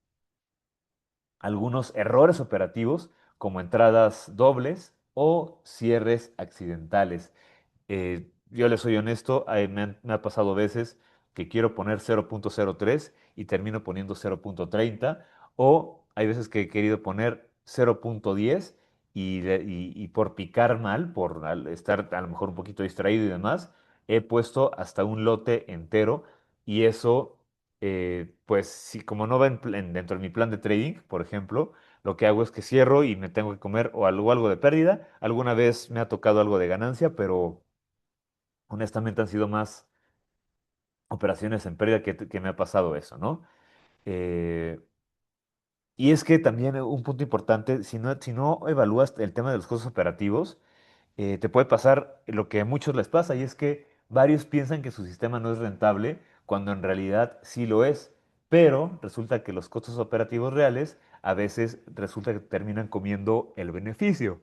algunos errores operativos como entradas dobles o cierres accidentales. Yo les soy honesto, me ha pasado veces que quiero poner 0.03 y termino poniendo 0.30, o hay veces que he querido poner 0.10 y por picar mal, por estar a lo mejor un poquito distraído y demás, he puesto hasta un lote entero, y eso, pues si como no va dentro de mi plan de trading, por ejemplo, lo que hago es que cierro y me tengo que comer o algo de pérdida. Alguna vez me ha tocado algo de ganancia, pero honestamente han sido más operaciones en pérdida que me ha pasado eso, ¿no? Eh, y es que también un punto importante, si no evalúas el tema de los costos operativos, te puede pasar lo que a muchos les pasa, y es que varios piensan que su sistema no es rentable cuando en realidad sí lo es, pero resulta que los costos operativos reales a veces resulta que terminan comiendo el beneficio.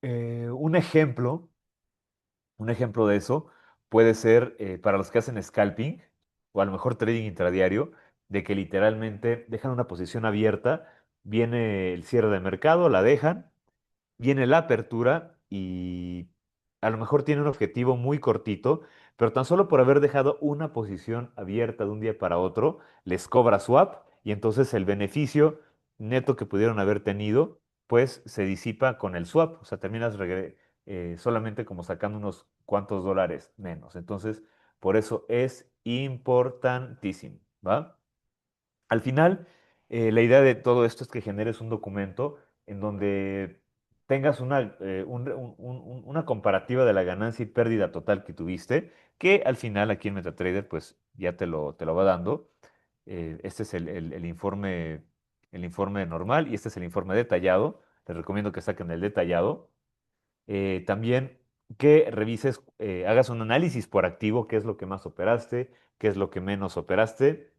Un ejemplo. Un ejemplo de eso puede ser para los que hacen scalping o a lo mejor trading intradiario, de que literalmente dejan una posición abierta, viene el cierre de mercado, la dejan, viene la apertura y a lo mejor tiene un objetivo muy cortito, pero tan solo por haber dejado una posición abierta de un día para otro, les cobra swap, y entonces el beneficio neto que pudieron haber tenido, pues se disipa con el swap. O sea, terminas solamente como sacando unos cuantos dólares menos. Entonces, por eso es importantísimo, ¿va? Al final, la idea de todo esto es que generes un documento en donde tengas una comparativa de la ganancia y pérdida total que tuviste, que al final aquí en MetaTrader pues ya te lo va dando. Este es el informe normal, y este es el informe detallado. Les recomiendo que saquen el detallado. También que revises, hagas un análisis por activo, qué es lo que más operaste, qué es lo que menos operaste,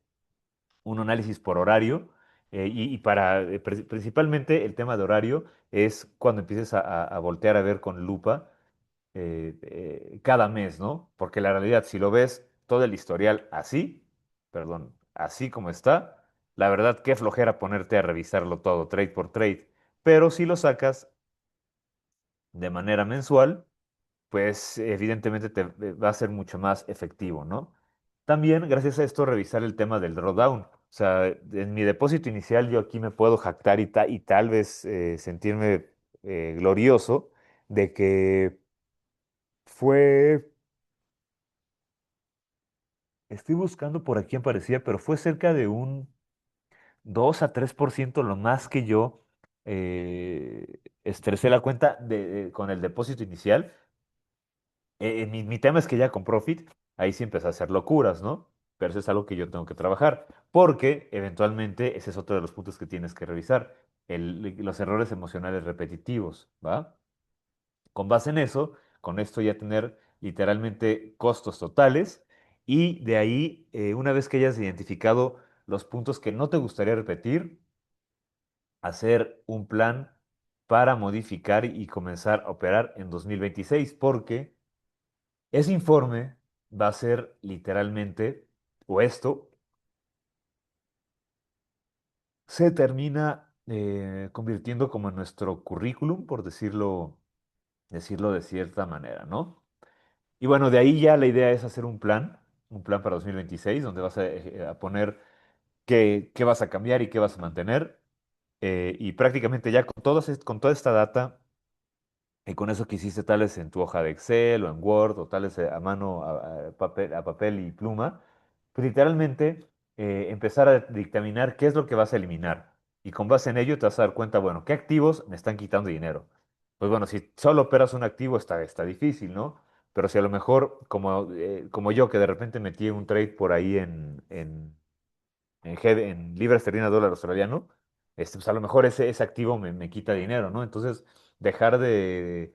un análisis por horario, principalmente el tema de horario es cuando empieces a voltear a ver con lupa cada mes, ¿no? Porque la realidad, si lo ves todo el historial así, perdón, así como está, la verdad, qué flojera ponerte a revisarlo todo, trade por trade. Pero si lo sacas de manera mensual, pues evidentemente te va a ser mucho más efectivo, ¿no? También, gracias a esto, revisar el tema del drawdown. O sea, en mi depósito inicial yo aquí me puedo jactar y tal vez sentirme glorioso de que fue, estoy buscando por aquí aparecía, pero fue cerca de un 2 a 3% lo más que yo estresé la cuenta con el depósito inicial. Mi tema es que ya con Profit, ahí sí empecé a hacer locuras, ¿no? Pero eso es algo que yo tengo que trabajar, porque eventualmente ese es otro de los puntos que tienes que revisar, los errores emocionales repetitivos, ¿va? Con base en eso, con esto ya tener literalmente costos totales, y de ahí, una vez que hayas identificado los puntos que no te gustaría repetir, hacer un plan para modificar y comenzar a operar en 2026, porque ese informe va a ser literalmente, o esto, se termina convirtiendo como en nuestro currículum, por decirlo de cierta manera, ¿no? Y bueno, de ahí ya la idea es hacer un plan para 2026, donde vas a poner qué vas a cambiar y qué vas a mantener. Y prácticamente ya con toda esta data, y con eso que hiciste tal vez en tu hoja de Excel o en Word, o tal vez a mano, a papel y pluma, pues literalmente empezar a dictaminar qué es lo que vas a eliminar. Y con base en ello te vas a dar cuenta, bueno, qué activos me están quitando dinero. Pues bueno, si solo operas un activo está difícil, ¿no? Pero si a lo mejor, como yo, que de repente metí un trade por ahí en libra esterlina dólar australiano, pues a lo mejor ese activo me quita dinero, ¿no? Entonces, dejar de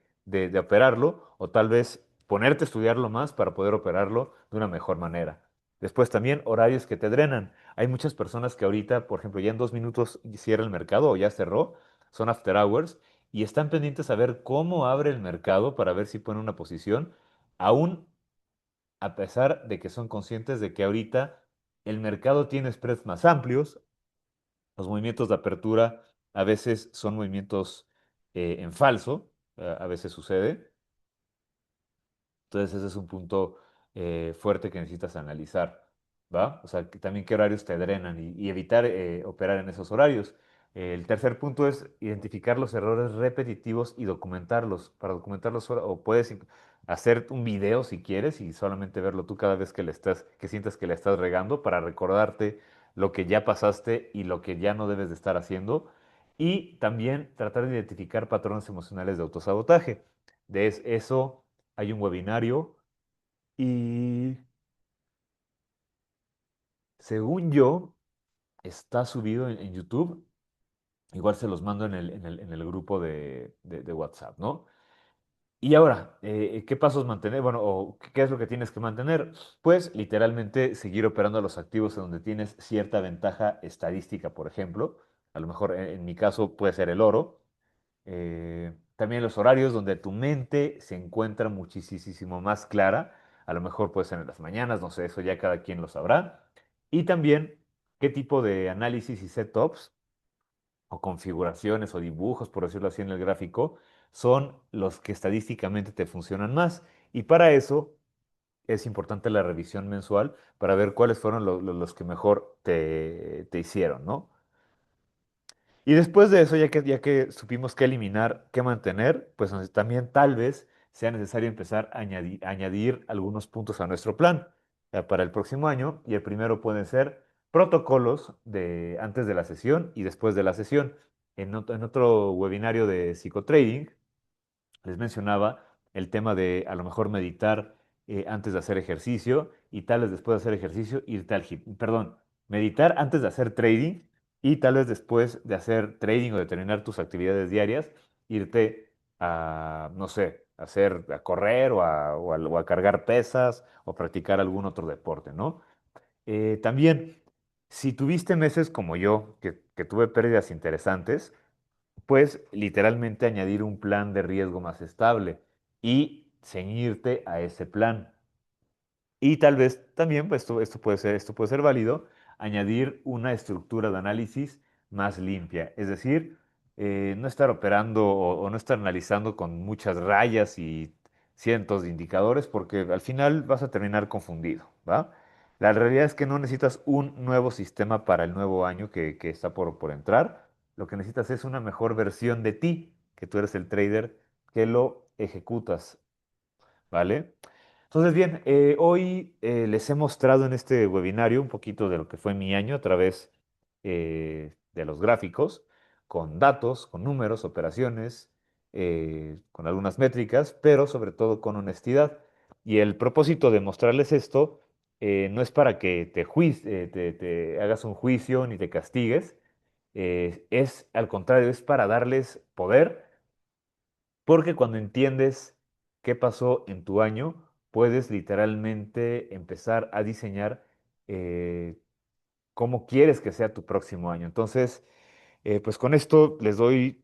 operarlo, o tal vez ponerte a estudiarlo más para poder operarlo de una mejor manera. Después también horarios que te drenan. Hay muchas personas que ahorita, por ejemplo, ya en 2 minutos cierra el mercado o ya cerró, son after hours, y están pendientes a ver cómo abre el mercado para ver si ponen una posición, aún a pesar de que son conscientes de que ahorita el mercado tiene spreads más amplios, los movimientos de apertura a veces son movimientos en falso, a veces sucede. Entonces ese es un punto fuerte que necesitas analizar, ¿va? O sea, también qué horarios te drenan y evitar operar en esos horarios. El tercer punto es identificar los errores repetitivos y documentarlos. Para documentarlos, o puedes hacer un video si quieres y solamente verlo tú cada vez que que sientas que le estás regando para recordarte lo que ya pasaste y lo que ya no debes de estar haciendo. Y también tratar de identificar patrones emocionales de autosabotaje. Eso hay un webinario y según yo está subido en YouTube. Igual se los mando en el grupo de WhatsApp, ¿no? Y ahora, ¿qué pasos mantener? Bueno, o ¿qué es lo que tienes que mantener? Pues literalmente seguir operando los activos en donde tienes cierta ventaja estadística, por ejemplo. A lo mejor en mi caso puede ser el oro. También los horarios donde tu mente se encuentra muchísimo más clara. A lo mejor puede ser en las mañanas, no sé, eso ya cada quien lo sabrá. Y también qué tipo de análisis y setups o configuraciones o dibujos, por decirlo así, en el gráfico, son los que estadísticamente te funcionan más. Y para eso es importante la revisión mensual para ver cuáles fueron los que mejor te hicieron, ¿no? Y después de eso, ya que supimos qué eliminar, qué mantener, pues también tal vez sea necesario empezar a añadir algunos puntos a nuestro plan para el próximo año. Y el primero pueden ser protocolos de antes de la sesión y después de la sesión. En otro webinario de psicotrading, les mencionaba el tema de a lo mejor meditar antes de hacer ejercicio y tal vez después de hacer ejercicio irte al gimnasio. Perdón, meditar antes de hacer trading y tal vez después de hacer trading o de terminar tus actividades diarias, irte a, no sé, a correr o a cargar pesas o practicar algún otro deporte, ¿no? También, si tuviste meses como yo, que tuve pérdidas interesantes, pues literalmente añadir un plan de riesgo más estable y ceñirte a ese plan. Y tal vez también, pues esto puede ser válido, añadir una estructura de análisis más limpia. Es decir, no estar operando o no estar analizando con muchas rayas y cientos de indicadores, porque al final vas a terminar confundido, ¿va? La realidad es que no necesitas un nuevo sistema para el nuevo año que está por entrar. Lo que necesitas es una mejor versión de ti, que tú eres el trader que lo ejecutas, ¿vale? Entonces, bien, hoy les he mostrado en este webinario un poquito de lo que fue mi año a través de los gráficos, con datos, con números, operaciones, con algunas métricas, pero sobre todo con honestidad. Y el propósito de mostrarles esto no es para que te hagas un juicio ni te castigues, es al contrario, es para darles poder porque cuando entiendes qué pasó en tu año, puedes literalmente empezar a diseñar eh, cómo quieres que sea tu próximo año. Entonces, pues con esto les doy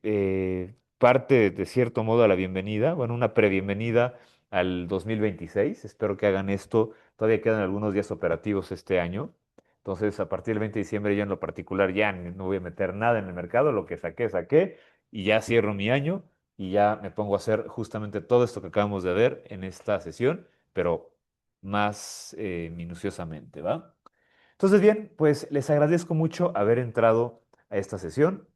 parte, de cierto modo, a la bienvenida, bueno, una prebienvenida al 2026. Espero que hagan esto. Todavía quedan algunos días operativos este año. Entonces, a partir del 20 de diciembre, yo en lo particular ya no voy a meter nada en el mercado. Lo que saqué, saqué. Y ya cierro mi año y ya me pongo a hacer justamente todo esto que acabamos de ver en esta sesión, pero más minuciosamente, ¿va? Entonces, bien, pues les agradezco mucho haber entrado a esta sesión.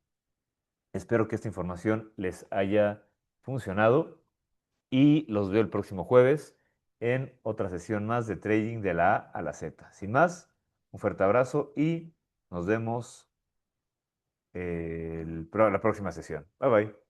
Espero que esta información les haya funcionado y los veo el próximo jueves en otra sesión más de trading de la A a la Z. Sin más, un fuerte abrazo y nos vemos la próxima sesión. Bye bye.